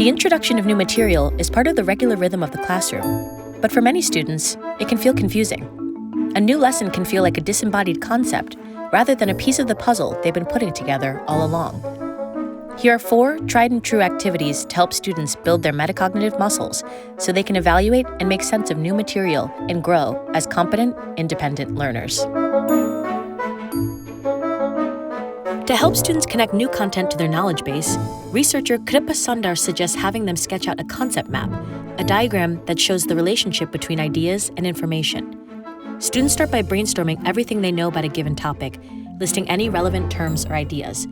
The introduction of new material is part of the regular rhythm of the classroom, but for many students, it can feel confusing. A new lesson can feel like a disembodied concept rather than a piece of the puzzle they've been putting together all along. Here are 4 tried-and-true activities to help students build their metacognitive muscles so they can evaluate and make sense of new material and grow as competent, independent learners. To help students connect new content to their knowledge base, researcher Kripa Sundar suggests having them sketch out a concept map, a diagram that shows the relationship between ideas and information. Students start by brainstorming everything they know about a given topic, listing any relevant terms or ideas.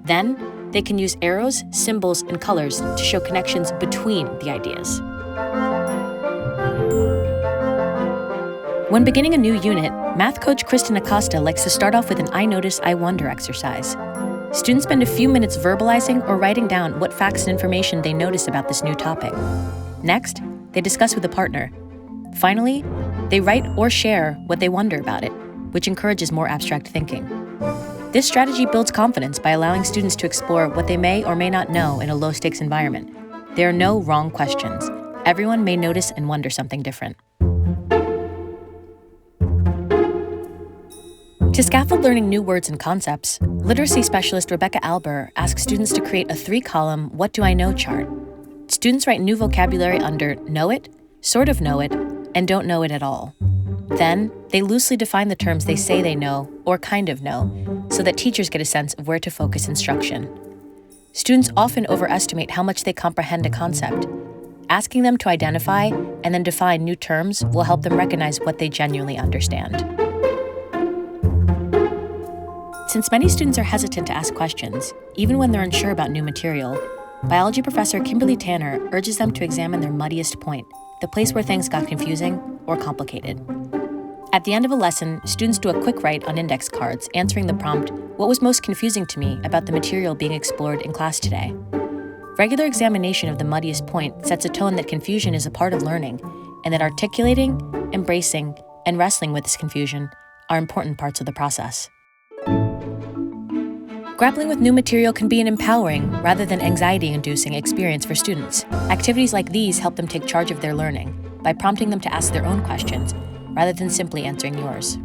Then, they can use arrows, symbols, and colors to show connections between the ideas. When beginning a new unit, math coach Kristen Acosta likes to start off with an I notice, I wonder exercise. Students spend a few minutes verbalizing or writing down what facts and information they notice about this new topic. Next, they discuss with a partner. Finally, they write or share what they wonder about it, which encourages more abstract thinking. This strategy builds confidence by allowing students to explore what they may or may not know in a low-stakes environment. There are no wrong questions. Everyone may notice and wonder something different. To scaffold learning new words and concepts, literacy specialist Rebecca Alber asks students to create a 3-column What Do I Know chart. Students write new vocabulary under know it, sort of know it, and don't know it at all. Then, they loosely define the terms they say they know or kind of know, so that teachers get a sense of where to focus instruction. Students often overestimate how much they comprehend a concept. Asking them to identify and then define new terms will help them recognize what they genuinely understand. Since many students are hesitant to ask questions, even when they're unsure about new material, biology professor Kimberly Tanner urges them to examine their muddiest point, the place where things got confusing or complicated. At the end of a lesson, students do a quick write on index cards answering the prompt, "What was most confusing to me about the material being explored in class today?" Regular examination of the muddiest point sets a tone that confusion is a part of learning, and that articulating, embracing, and wrestling with this confusion are important parts of the process. Grappling with new material can be an empowering rather than anxiety-inducing experience for students. Activities like these help them take charge of their learning by prompting them to ask their own questions rather than simply answering yours.